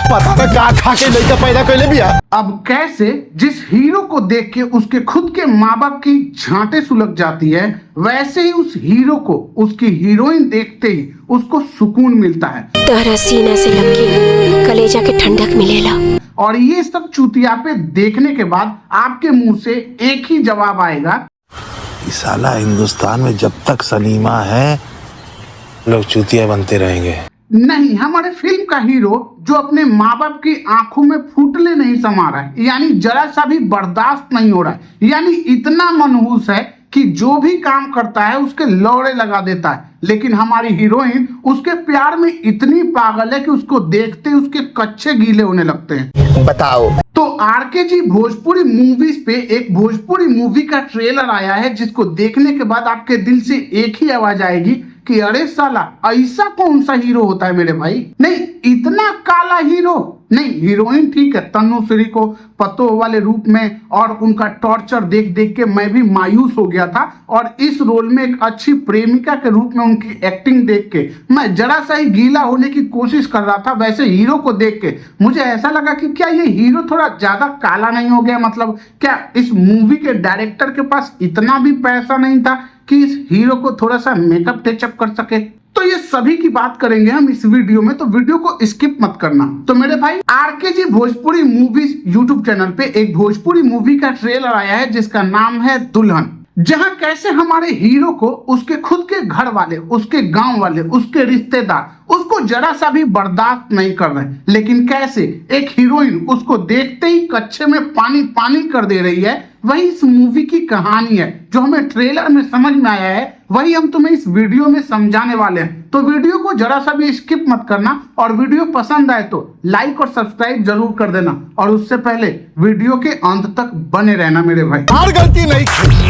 पता ना का खा के लड़का पैदा कैले बिया। अब कैसे जिस हीरो को देख के उसके खुद के माँ बाप की झांटे सुलग जाती है, वैसे ही उस हीरो को उसकी हीरोइन देखते ही उसको सुकून मिलता है। तारा सीना से लग के कलेजा के ठंडक मिलेला। और ये सब चूतिया पे देखने के बाद आपके मुंह से एक ही जवाब आएगा, इस साला हिंदुस्तान में जब तक सलीमा है लोग चूतिया बनते रहेंगे। नहीं, हमारे फिल्म का हीरो जो अपने माँ बाप की आंखों में फूटले नहीं समा रहा है, यानी जरा सा भी बर्दाश्त नहीं हो रहा है, यानी इतना मनहूस है कि जो भी काम करता है उसके लौड़े लगा देता है। लेकिन हमारी हीरोइन उसके प्यार में इतनी पागल है कि उसको देखते ही उसके कच्चे गीले होने लगते हैं। बताओ। तो आरके जी भोजपुरी मूवीज पे एक भोजपुरी मूवी का ट्रेलर आया है, जिसको देखने के बाद आपके दिल से एक ही आवाज आएगी कि अरे साला ऐसा कौन सा हीरो होता है मेरे भाई। नहीं, इतना काला हीरो नहीं। हीरोइन ठीक है, तन्नू श्री को पतो वाले रूप में और उनका टॉर्चर देख देख के मैं भी मायूस हो गया था, और इस रोल में एक अच्छी प्रेमिका के रूप में उनकी एक्टिंग देख के मैं जरा सा ही गीला होने की कोशिश कर रहा था। वैसे हीरो को देख के मुझे ऐसा लगा कि क्या ये हीरो थोड़ा ज्यादा काला नहीं हो गया? मतलब क्या इस मूवी के डायरेक्टर के पास इतना भी पैसा नहीं था कि इस हीरो को थोड़ा सा मेकअप टचअप कर सके? तो ये सभी की बात करेंगे हम इस वीडियो में, तो वीडियो को स्किप मत करना। तो मेरे भाई, आरके जी भोजपुरी मूवीज यूट्यूब चैनल पे एक भोजपुरी मूवी का ट्रेलर आया है जिसका नाम है दुल्हन, जहां कैसे हमारे हीरो को उसके खुद के घर वाले, उसके गांव वाले, उसके रिश्तेदार उसको जरा सा भी बर्दाश्त नहीं कर रहे, लेकिन कैसे एक हीरोइन उसको देखते ही कच्चे में पानी पानी कर दे रही है। वही इस मूवी की कहानी है, जो हमें ट्रेलर में समझ में आया है वही हम तुम्हें इस वीडियो में समझाने वाले हैं। तो वीडियो को जरा सा भी स्किप मत करना, और वीडियो पसंद आए तो लाइक और सब्सक्राइब जरूर कर देना, और उससे पहले वीडियो के अंत तक बने रहना मेरे भाई। हमार गलती नहीं,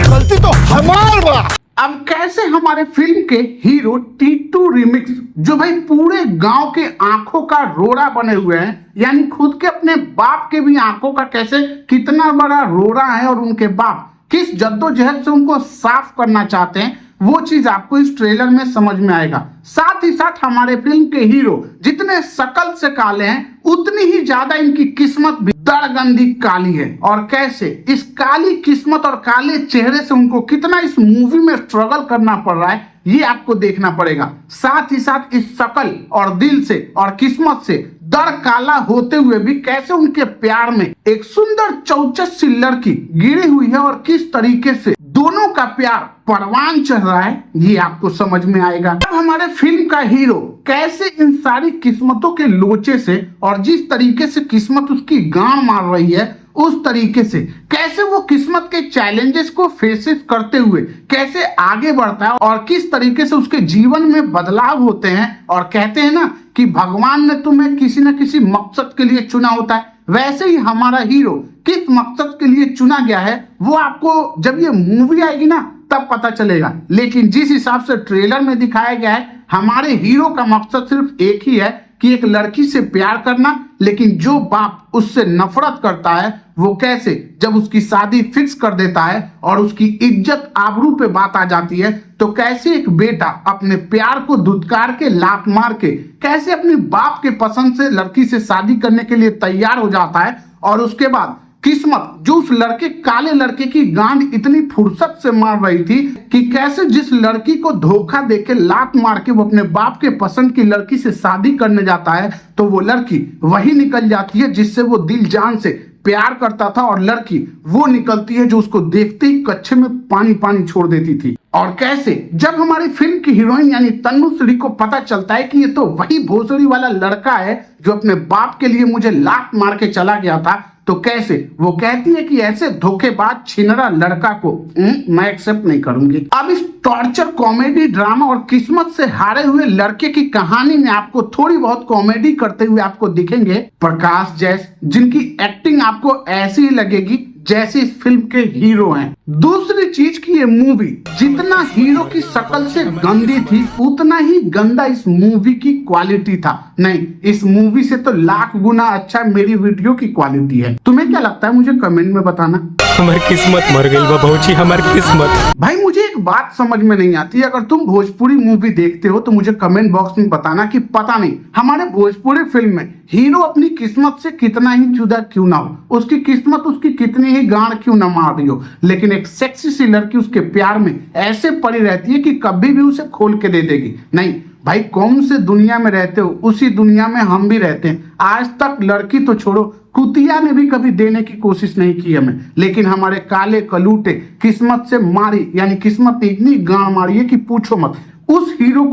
गलती तो हमार बा। अब कैसे हमारे फिल्म के हीरो टीटू रिमिक्स, जो भाई पूरे गांव के आंखों का रोड़ा बने हुए हैं, यानी खुद के अपने बाप के भी आंखों का कैसे कितना बड़ा रोड़ा है, और उनके बाप किस जद्दोजहद से उनको साफ करना चाहते हैं, वो चीज आपको इस ट्रेलर में समझ में आएगा। साथ ही साथ हमारे फिल्म के हीरो जितने शकल से काले हैं, उतनी ही ज्यादा इनकी किस्मत भी दड़गंदी काली है, और कैसे इस काली किस्मत और काले चेहरे से उनको कितना इस मूवी में स्ट्रगल करना पड़ रहा है, ये आपको देखना पड़ेगा। साथ ही साथ इस शकल और दिल से और किस्मत से दर काला होते हुए भी कैसे उनके प्यार में एक सुंदर चौचस सी लड़की गिरी हुई है, और किस तरीके से दोनों का प्यार परवान चढ़ रहा है, ये आपको समझ में आएगा। अब हमारे फिल्म का हीरो कैसे इन सारी किस्मतों के लोचे से, और जिस तरीके से किस्मत उसकी गांड मार रही है, उस तरीके से कैसे वो किस्मत के चैलेंजेस को फेसेस करते हुए कैसे आगे बढ़ता है, और किस तरीके से उसके जीवन में बदलाव होते हैं। और कहते हैं ना कि भगवान ने तुम्हें किसी न किसी मकसद के लिए चुना होता है, वैसे ही हमारा हीरो किस मकसद के लिए चुना गया है वो आपको जब ये मूवी आएगी ना तब पता चलेगा। लेकिन जिस हिसाब से ट्रेलर में दिखाया गया है, हमारे हीरो का मकसद सिर्फ एक ही है कि एक लड़की से प्यार करना, लेकिन जो बाप उससे नफरत करता है वो कैसे जब उसकी शादी फिक्स कर देता है और उसकी इज्जत आबरू पे बात आ जाती है, तो कैसे एक बेटा अपने प्यार को धुतकार के लात मार के कैसे अपने बाप के पसंद से लड़की से शादी करने के लिए तैयार हो जाता है, और उसके बाद किस्मत जो उस लड़के काले लड़के की गांड इतनी फुर्सत से मार रही थी कि कैसे जिस लड़की को धोखा देके लात मार के वो अपने बाप के पसंद की लड़की से शादी करने जाता है, तो वो लड़की वही निकल जाती है जिससे वो दिल जान से प्यार करता था, और लड़की वो निकलती है जो उसको देखते ही कच्चे में पानी पानी छोड़ देती थी। और कैसे जब हमारी फिल्म की हीरोइन यानी तन्नू श्री को पता चलता है कि ये तो वही भोसड़ी वाला लड़का है जो अपने बाप के लिए मुझे लात मार के चला गया था, तो कैसे वो कहती है कि ऐसे धोखेबाज छिनरा लड़का को मैं एक्सेप्ट नहीं करूंगी। अब इस टॉर्चर कॉमेडी ड्रामा और किस्मत से हारे हुए लड़के की कहानी में आपको थोड़ी बहुत कॉमेडी करते हुए आपको दिखेंगे प्रकाश जैस, जिनकी एक्टिंग आपको ऐसी ही लगेगी जैसे इस फिल्म के हीरो हैं। दूसरी चीज की ये मूवी जितना हीरो की शक्ल से गंदी थी, उतना ही गंदा इस मूवी की क्वालिटी था। नहीं, इस मूवी से तो लाख गुना अच्छा मेरी वीडियो की क्वालिटी है। तुम्हें क्या लगता है मुझे कमेंट में बताना। हमार किस्मत मर गई बा भौजी, हमार किस्मत। भाई मुझे एक बात समझ में नहीं आती, अगर तुम भोजपुरी मूवी देखते हो तो मुझे कमेंट बॉक्स में बताना कि पता नहीं हमारे भोजपुरी फिल्म में हीरो अपनी किस्मत से कितना ही जुदा क्यों ना हो, उसकी किस्मत उसकी कितनी ही गांड क्यों ना मार रही हो, लेकिन एक सेक्सी सी लड़की उसके प्यार में ऐसे पड़ी रहती है कि कभी भी उसे खोल के दे देगी। नहीं भाई, कौन से दुनिया में रहते हो, उसी दुनिया में हम भी रहते हैं। आज तक लड़की तो छोड़ो, कुतिया ने भी कभी देने की कोशिश नहीं की हमें, लेकिन हमारे काले कलूटे किस्मत से मारी, यानी किस्मत ने इतनी गांड मारी है कि पूछो मत। उस हीरो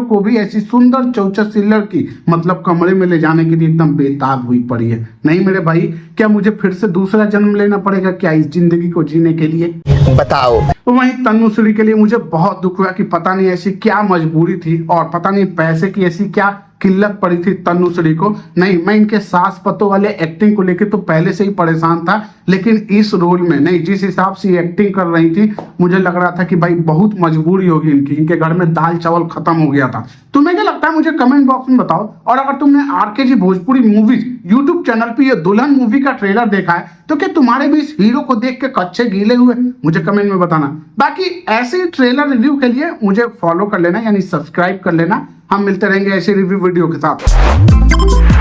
को भी ऐसी सुंदर चौचस सी लड़की मतलब कमरे में ले जाने के लिए एकदम बेताब हुई पड़ी है। नहीं मेरे भाई, क्या मुझे फिर से दूसरा जन्म लेना पड़ेगा क्या इस जिंदगी को जीने के लिए? बताओ। वहीं तन्नुश्री के लिए मुझे बहुत दुख हुआ कि पता नहीं ऐसी क्या मजबूरी थी और पता नहीं पैसे की ऐसी क्या किल्लत पड़ी थी तन्नुश्री को। नहीं, मैं इनके सास पतों वाले एक्टिंग को लेकर तो पहले से ही परेशान था, लेकिन इस रोल में नहीं, जिस हिसाब से एक्टिंग कर रही थी मुझे लग रहा था कि भाई बहुत मजबूरी होगी इनकी, इनके घर में दाल चावल खत्म हो गया था। तुम्हें क्या लगता है मुझे कमेंट बॉक्स में बताओ। और अगर तुमने RKG Bhojpuri movies YouTube channel पे ये दुल्हन मूवी का ट्रेलर देखा है तो क्या तुम्हारे भी इस हीरो को देख के कच्चे गीले हुए? मुझे कमेंट में बताना। बाकी ऐसे ही ट्रेलर रिव्यू के लिए मुझे फॉलो कर लेना, यानी सब्सक्राइब कर लेना। हम मिलते रहेंगे ऐसे रिव्यू वीडियो के साथ।